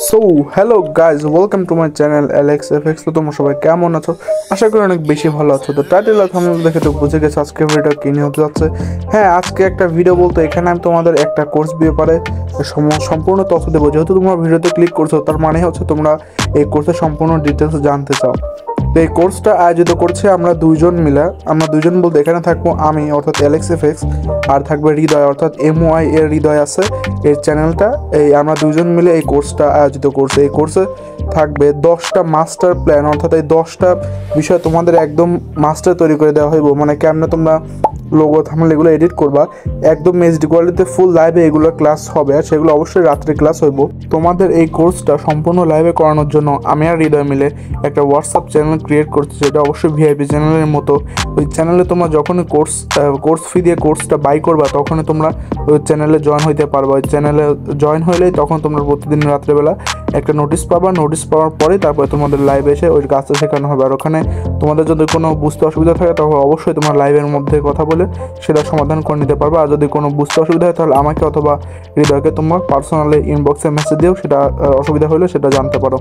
So hello guys, welcome to my channel Alex FX. তো তোমরা সবাই কেমন আছো? আশা করি অনেক বেশি ভালো আছো। তো টাইটেল আর থাম্বনেল দেখে তো বুঝে গেছো আজকে ভিডিও কি নিয়ে হতে যাচ্ছে। হ্যাঁ, আজকে একটা ভিডিও বলতে এখানে আমি তোমাদের একটা কোর্স ব্যাপারে সম্পূর্ণ তথ্য দেবো। যেহেতু তোমরা ভিডিওতে ক্লিক করছো, তার মানে হচ্ছে তোমরা এই কোর্সের সম্পূর্ণ ডিটেলস জানতে চাও। তো এই কোর্সটা আয়োজিত করছে আমরা দুইজন মিলে। আমরা দুইজন বলতে এখানে থাকবো আমি অর্থাৎ এলেক্স এফএক্স, আর থাকবে হৃদয় অর্থাৎ MY এর হৃদয় আছে এর চ্যানেলটা। এই আমরা দুজন মিলে এই কোর্সটা আয়োজিত করছে। এই কোর্সে থাকবে 10টা মাস্টার প্ল্যান, অর্থাৎ এই 10টা বিষয় তোমাদের একদম মাস্টার তৈরি করে দেওয়া হইব। মানে কেমনে তোমরা লোগো থাম্বনেল এগুলো এডিট করবা, একদম এইচডি কোয়ালিটিতে ফুল লাইভে এগুলো ক্লাস হবে, আর সেগুলো অবশ্যই রাত্রে ক্লাস হইব। তোমাদের এই কোর্সটা সম্পূর্ণ লাইভে করানোর জন্য আমি আর হৃদয় মিলে একটা হোয়াটসঅ্যাপ চ্যানেল ক্রিয়েট করছি, যেটা অবশ্যই ভিআইপি চ্যানেলের মতো। ওই চ্যানেলে তোমরা যখনই কোর্স ফি দিয়ে কোর্সটা বাই করবা, তখনই তোমরা ওই চ্যানেলে জয়েন হইতে পারবা। ওই চ্যানেলে জয়েন হইলেই তখন তোমরা প্রতিদিন রাত্রেবেলা একটা নোটিশ পাবা। নোটিশ পাওয়ার পরেই তারপরে তোমাদের লাইভে এসে ওই কাজটা শেখানো হবে। আর ওখানে তোমাদের যদি কোনো বুঝতে অসুবিধা থাকে, তখন অবশ্যই তোমার লাইভের মধ্যে কথা বলে সেটা সমাধান করে নিতে পারবা। আর যদি কোনো বুঝতে অসুবিধা হয়, তাহলে আমাকে অথবা হৃদয়কে তোমার পার্সোনালি ইনবক্সে মেসেজ দিয়েও সেটা অসুবিধা হলে সেটা জানতে পারো।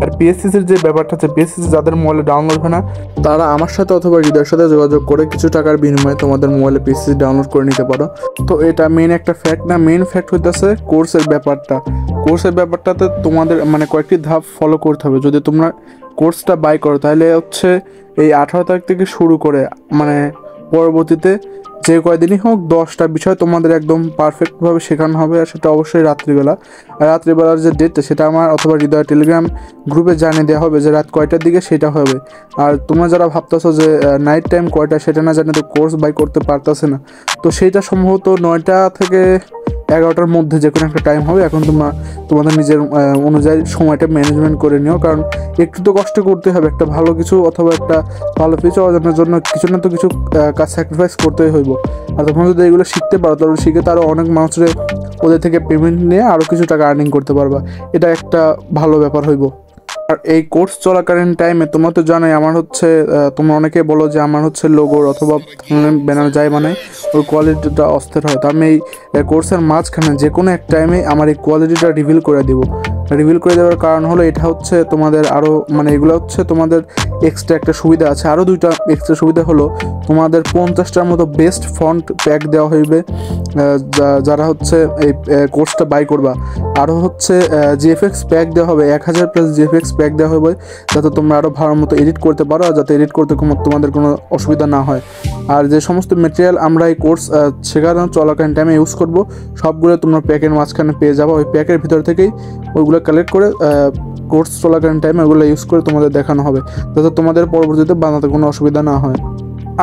আর পিএসসিসির যে ব্যাপারটা আছে, পিএসসিসি যাদের মোবাইলে ডাউনলোড হয় না, তারা আমার সাথে অথবা হৃদয়ের সাথে যোগাযোগ করে কিছু টাকার বিনিময়ে তোমাদের মোবাইলে পিএসসিসি ডাউনলোড করে নিতে পারো। তো এটা মেন একটা ফ্যাক্ট না, মেন ফ্যাক্ট হইতেছে কোর্সের ব্যাপারটা। কোর্সের ব্যাপারটাতে তোমাদের মানে কয়েকটি ধাপ ফলো করতে হবে। যদি তোমরা কোর্সটা বাই করো, তাহলে হচ্ছে এই 18 তারিখ থেকে শুরু করে মানে পরবর্তীতে যে কয়দিনই হোক 10টা বিষয় তোমাদের একদম পারফেক্টভাবে শেখানো হবে। আর সেটা অবশ্যই রাত্রিবেলা। আর রাত্রিবেলার যে ডেটটা, সেটা আমার অথবা হৃদয় টেলিগ্রাম গ্রুপে জানিয়ে দেওয়া হবে যে রাত কয়টার দিকে সেটা হবে। আর তোমরা যারা ভাবতেছো যে নাইট টাইম কয়টা, সেটা না জানি তো কোর্স বাই করতে পারতেছে না, তো সেইটা সম্ভবত 9টা থেকে 11টার মধ্যে যে কোনো একটা টাইম হবে। এখন তোমাদের নিজের অনুযায়ী সময়টা ম্যানেজমেন্ট করে নিও, কারণ একটু তো কষ্ট করতে হবে। একটা ভালো কিছু অথবা একটা ভালো ফিচার অর্জনের জন্য কিছু না তো কিছু কাজ স্যাক্রিফাইস করতেই হইব। আর তখন যদি এগুলো শিখতে পারো, তাহলে শিখে তারও অনেক মানুষের ওদের থেকে পেমেন্ট নিয়ে আরও কিছু টাকা আর্নিং করতে পারবা। এটা একটা ভালো ব্যাপার হইব। আর এই কোর্স চলাকালীন টাইমে তোমরা তো জানোই আমার হচ্ছে তোমরা অনেকে বলো যে আমার হচ্ছে লোগোর অথবা ব্যানার যাই মানে ওর কোয়ালিটিটা অস্থির হয়। তো আমি এই কোর্সের মাঝখানে যে কোনো এক টাইমে আমার এই কোয়ালিটিটা রিভিল করে দেবো। রিভিল করে দেওয়ার কারণ হলো এটা হচ্ছে তোমাদের আরও মানে এগুলো হচ্ছে তোমাদের এক্সট্রা একটা সুবিধা আছে। আরও 2টা এক্সট্রা সুবিধা হলো তোমাদের 50টার মতো বেস্ট ফন্ট প্যাক দেওয়া হইবে যারা হচ্ছে এই কোর্সটা বাই করবা। আরও হচ্ছে জিএফএক্স প্যাক দেওয়া হবে, 1000+ জিএফএক্স প্যাক দেওয়া হবে, যাতে তোমরা আরও ভালো মতো এডিট করতে পারো, আর যাতে এডিট করতে তোমাদের কোনো অসুবিধা না হয়। আর যে সমস্ত মেটেরিয়াল আমরা এই কোর্স শেখানো চলাকালীন টাইমে ইউজ করব, সবগুলো তোমরা প্যাকের মাঝখানে পেয়ে যাবো। ওই প্যাকের ভিতর থেকেই ওইগুলো কালেক্ট করে কোর্স চলাকালীন টাইমে ওগুলো ইউজ করে তোমাদের দেখানো হবে, যাতে তোমাদের পরবর্তীতে বানাতে কোনো অসুবিধা না হয়।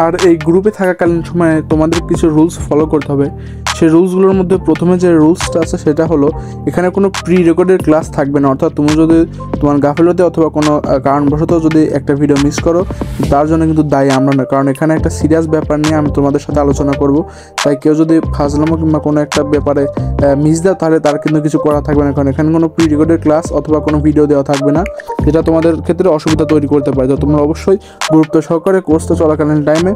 আর এই গ্রুপে থাকাকালীন সময়ে তোমাদের কিছু রুলস ফলো করতে হবে। সেই রুলসগুলোর মধ্যে প্রথমে যে রুলসটা আছে সেটা হলো এখানে কোনো প্রি রেকর্ডেড ক্লাস থাকবে না। অর্থাৎ তুমি যদি তোমার গাফিলতি অথবা কোনো কারণবশত যদি একটা ভিডিও মিস করো, তার জন্য কিন্তু দায়ী আমরা না, কারণ এখানে একটা সিরিয়াস ব্যাপার নিয়ে আমি তোমাদের সাথে আলোচনা করব। তাই কেউ যদি ফাজলামো কিংবা কোনো একটা ব্যাপারে মিস দেয়, তাহলে তার কিন্তু কিছু করা থাকবে না, কারণ এখানে কোনো প্রি রেকর্ডেড ক্লাস অথবা কোনো ভিডিও দেওয়া থাকবে না, যেটা তোমাদের ক্ষেত্রে অসুবিধা তৈরি করতে পারে। তো তোমরা অবশ্যই গুরুত্ব সহকারে কোর্সটা চলাকালীন টাইমে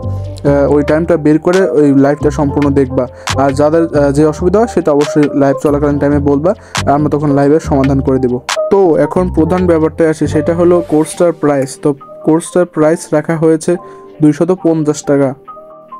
ওই টাইমটা বের করে ওই লাইভটা সম্পূর্ণ দেখবা। আর যাদের যে অসুবিধা হয় সেটা অবশ্যই লাইভ চলাকালীন টাইমে বলবা, আর আমরা তখন লাইভের সমাধান করে দেব। তো এখন প্রধান ব্যাপারটা আসে, সেটা হলো কোর্সটার প্রাইস। তো কোর্সটার প্রাইস রাখা হয়েছে 250 টাকা।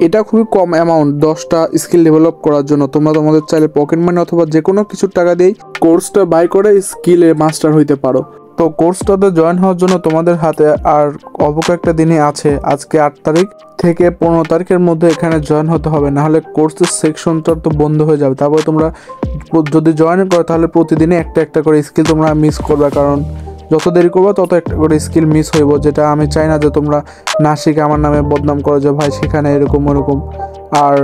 এটা খুবই কম অ্যামাউন্ট 10টা স্কিল ডেভেলপ করার জন্য। তোমরা তোমাদের চাইলে পকেট মানি অথবা যে কোনো কিছু টাকা দিয়েই কোর্সটা বাই করে স্কিলে মাস্টার হইতে পারো। তো কোর্সটাতে জয়েন হওয়ার জন্য তোমাদের হাতে আর অল্প কয়েকটা দিনই আছে। আজকে 8 তারিখ থেকে 15 তারিখের মধ্যে এখানে জয়েন হতে হবে, নাহলে কোর্সের সেকশনটা তো বন্ধ হয়ে যাবে। তারপরে তোমরা যদি জয়েন করো, তাহলে প্রতিদিনই একটা একটা করে স্কিল তোমরা মিস করবে, কারণ যত দেরি করবো তত একটা করে স্কিল মিস হইব। যেটা আমি চাই না যে তোমরা না শিখে আমার নামে বদনাম করো যে ভাই সেখানে এরকম ওরকম। আর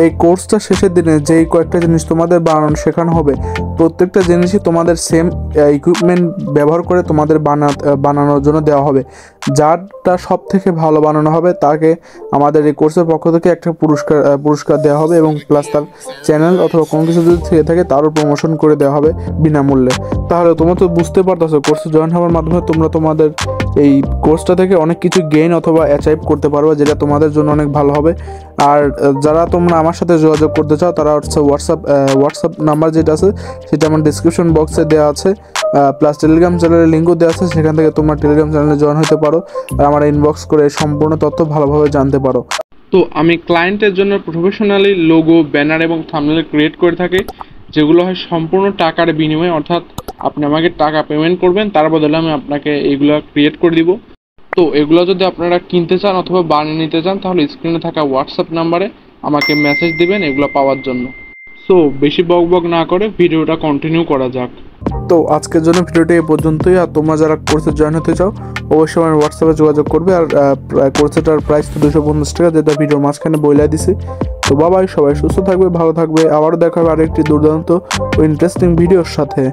এই কোর্সটা শেষের দিনে যেই কয়েকটা জিনিস তোমাদের শেখানো হবে, প্রত্যেকটা জিনিসই তোমাদের সেম ইকুইপমেন্ট ব্যবহার করে তোমাদের বানানোর জন্য দেওয়া হবে। যারটা সব থেকে ভালো বানানো হবে তাকে আমাদের এই কোর্সের পক্ষ থেকে একটা পুরস্কার দেওয়া হবে, এবং প্লাস তার চ্যানেল অথবা কোনো কিছু যদি থেকে থাকে তারও প্রমোশন করে দেওয়া হবে বিনামূল্যে। তাহলে তোমরা তো বুঝতে পারতেছো, কোর্সে জয়েন হওয়ার মাধ্যমে তোমরা তোমাদের এই কোর্সটা থেকে অনেক কিছু গেইন অথবা অ্যাচিভ করতে পারবে, যেটা তোমাদের জন্য অনেক ভালো হবে। আর যারা তোমরা আমার সাথে যোগাযোগ করতে চাও তারা হচ্ছে হোয়াটসঅ্যাপ নাম্বার যেটা আছে সেটা আমার ডিসক্রিপশন বক্সে দেওয়া আছে, প্লাস টেলিগ্রাম চ্যানেলের লিঙ্কও দেওয়া আছে, সেখান থেকে তোমরা টেলিগ্রাম চ্যানেলে জয়েন হতে পারো আর আমার ইনবক্স করে সম্পূর্ণ তথ্য ভালোভাবে জানতে পারো। তো আমি ক্লায়েন্টের জন্য প্রফেশনালি লোগো, ব্যানার এবং থাম্বনেল ক্রিয়েট করে থাকি, যেগুলো হয় সম্পূর্ণ টাকার বিনিময়ে, অর্থাৎ আপনি আমাকে টাকা পেমেন্ট করবেন, তার বদলে আমি আপনাকে এগুলো ক্রিয়েট করে দিব। তো এগুলো যদি আপনারা কিনতে চান অথবা বানিয়ে নিতে চান তাহলে স্ক্রিনে থাকা হোয়াটসঅ্যাপ নাম্বারে আমাকে মেসেজ দিবেন এগুলো পাওয়ার জন্য। সো বেশি বক না করে ভিডিওটা কন্টিনিউ করা যাক। তো আজকের জন্য ভিডিওটি এই পর্যন্তই। আর তোমরা যারা কোর্সে জয়েন হতে চাও অবশ্যই আমার হোয়াটসঅ্যাপে যোগাযোগ করবে। আর কোর্সেটার প্রাইস তো 250 টাকা, যেটা ভিডিওর মাঝখানে বইলাই দিছি। তো বাবাই, সবাই সুস্থ থাকবে, ভালো থাকবে, আবারও দেখা হবে আরেকটি দুর্দান্ত ও ইন্টারেস্টিং ভিডিওর সাথে।